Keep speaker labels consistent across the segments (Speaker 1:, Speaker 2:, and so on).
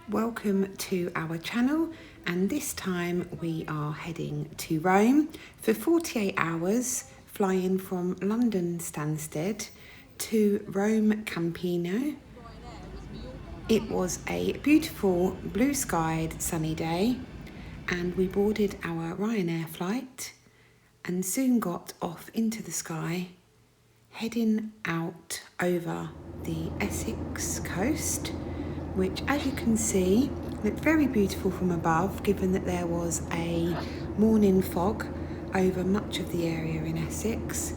Speaker 1: Welcome to our channel, and this time we are heading to Rome for 48 hours, flying from London Stansted to Rome Campino. It was a beautiful blue skied sunny day, and we boarded our Ryanair flight and soon got off into the sky, heading out over the Essex coast, which, as you can see, looked very beautiful from above, given that there was a morning fog over much of the area in Essex.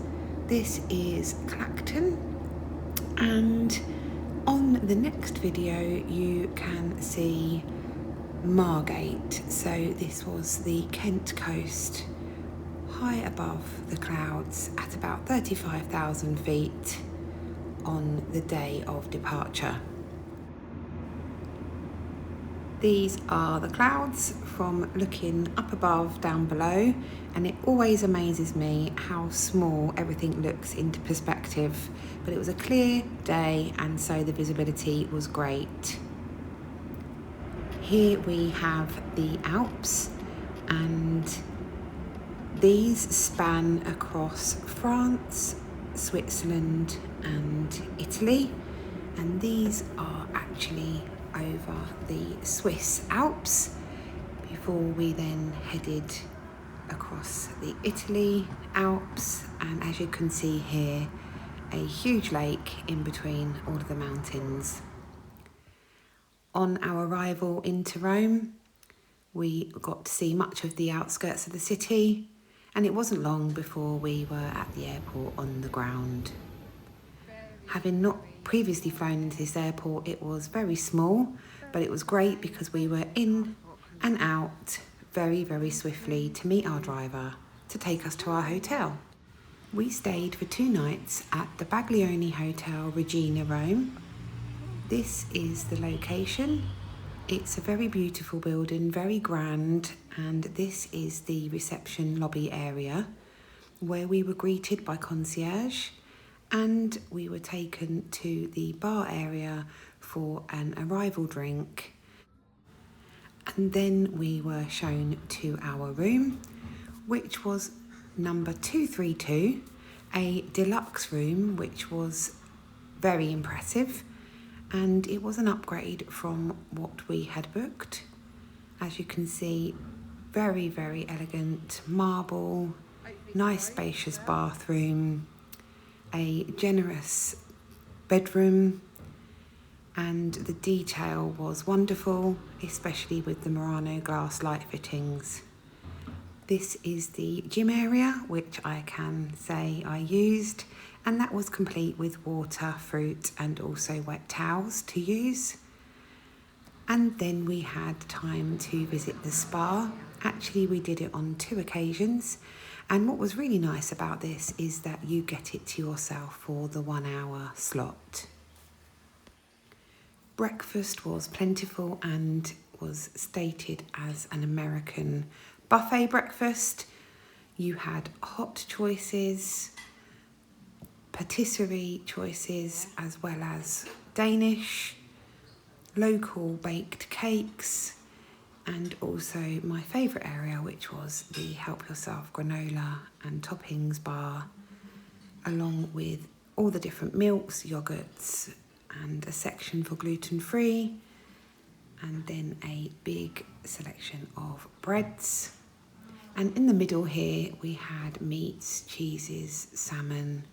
Speaker 1: This is Clacton, and on the next video you can see Margate. So this was the Kent coast, high above the clouds at about 35,000 feet on the day of departure. These are the clouds from looking up above, down below, and it always amazes me how small everything looks into perspective. But it was a clear day, and so the visibility was great. Here we have the Alps, and these span across France, Switzerland and Italy, and these are actually over the Swiss Alps before we then headed across the Italy Alps, and as you can see here, a huge lake in between all of the mountains. On our arrival into Rome, we got to see much of the outskirts of the city, and it wasn't long before we were at the airport on the ground. Having not previously flown into this airport, it was very small, but it was great because we were in and out very, very swiftly to meet our driver to take us to our hotel. We stayed for 2 nights at the Baglioni Hotel, Regina, Rome. This is the location. It's a very beautiful building, very grand, and this is the reception lobby area where we were greeted by concierge, and we were taken to the bar area for an arrival drink, and then we were shown to our room, which was number 232, a deluxe room, which was very impressive, and it was an upgrade from what we had booked. As you can see, very, very elegant marble, nice spacious bathroom, a generous bedroom, and the detail was wonderful, especially with the Murano glass light fittings. This is the gym area, which I can say I used, and that was complete with water, fruit and also wet towels to use. And then we had time to visit the spa. Actually, we did it on 2 occasions. And what was really nice about this is that you get it to yourself for the 1 hour slot. Breakfast was plentiful and was stated as an American buffet breakfast. You had hot choices, patisserie choices, as well as Danish, local baked cakes, and also my favourite area, which was the help yourself granola and toppings bar, along with all the different milks, yogurts, and a section for gluten-free, and then a big selection of breads. And in the middle here we had meats, cheeses, salmon,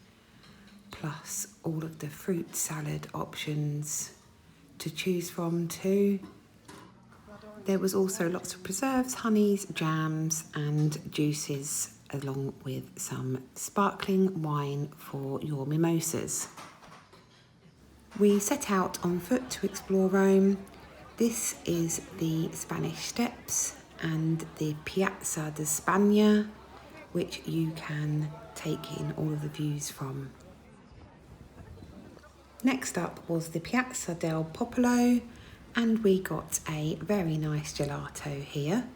Speaker 1: plus all of the fruit salad options to choose from too. There was also lots of preserves, honeys, jams and juices, along with some sparkling wine for your mimosas. We set out on foot to explore Rome. This is the Spanish Steps and the Piazza di Spagna, which you can take in all of the views from. Next up was the Piazza Del Popolo, and we got a very nice gelato here.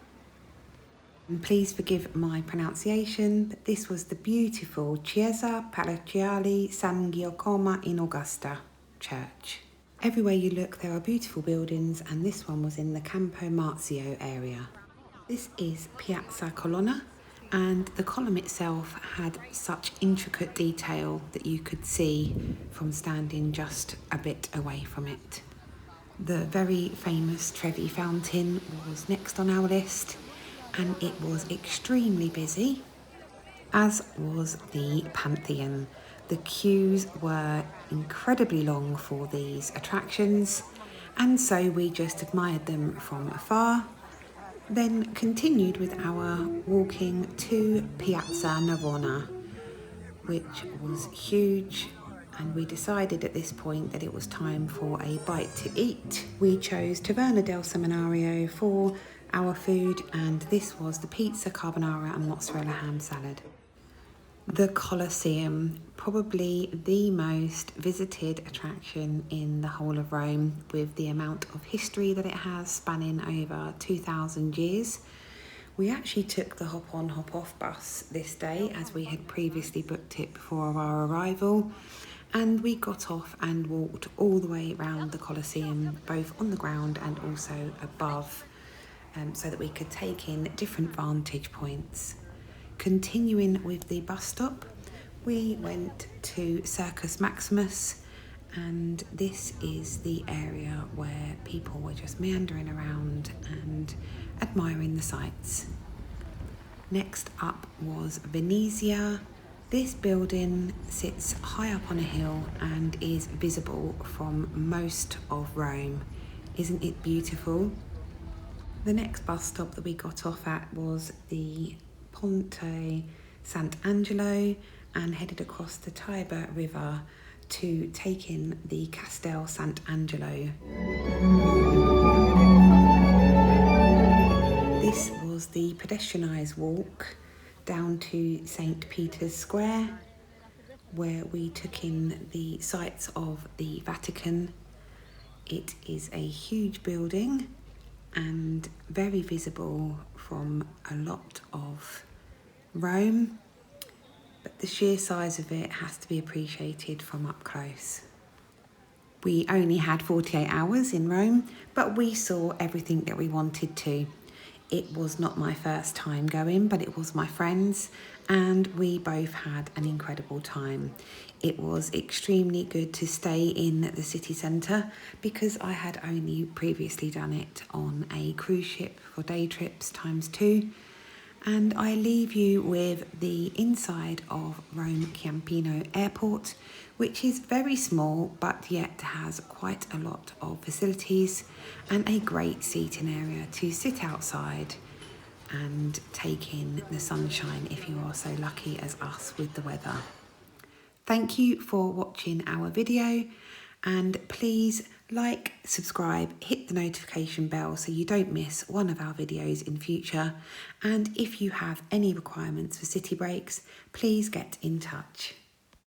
Speaker 1: And please forgive my pronunciation, but this was the beautiful Chiesa Parrocchiale San Giacomo in Augusta church. Everywhere you look there are beautiful buildings, and this one was in the Campo Marzio area. This is Piazza Colonna, and the column itself had such intricate detail that you could see from standing just a bit away from it. The very famous Trevi Fountain was next on our list, and it was extremely busy, as was the Pantheon. The queues were incredibly long for these attractions, and so we just admired them from afar, then continued with our walking to Piazza Navona, which was huge, and we decided at this point that it was time for a bite to eat. We chose Taverna del Seminario for our food, and this was the pizza carbonara and mozzarella ham salad. The Colosseum, probably the most visited attraction in the whole of Rome, with the amount of history that it has spanning over 2,000 years. We actually took the hop-on, hop-off bus this day, as we had previously booked it before our arrival, and we got off and walked all the way around the Colosseum, both on the ground and also above, so that we could take in different vantage points. Continuing with the bus stop, we went to Circus Maximus, and this is the area where people were just meandering around and admiring the sights. Next up was Venezia. This building sits high up on a hill and is visible from most of Rome. Isn't it beautiful? The next bus stop that we got off at was the Piazza St Angelo, and headed across the Tiber River to take in the Castel St Angelo. This was the pedestrianised walk down to St Peter's Square, where we took in the sights of the Vatican. It is a huge building and very visible from a lot of Rome, but the sheer size of it has to be appreciated from up close. We only had 48 hours in Rome, but we saw everything that we wanted to. It was not my first time going, but it was my friend's, and we both had an incredible time. It was extremely good to stay in the city centre, because I had only previously done it on a cruise ship for day trips ×2. And I leave you with the inside of Rome Ciampino Airport, which is very small but yet has quite a lot of facilities and a great seating area to sit outside and take in the sunshine if you are so lucky as us with the weather. Thank you for watching our video, and please like, subscribe, hit the notification bell so you don't miss one of our videos in future. And if you have any requirements for city breaks, please get in touch.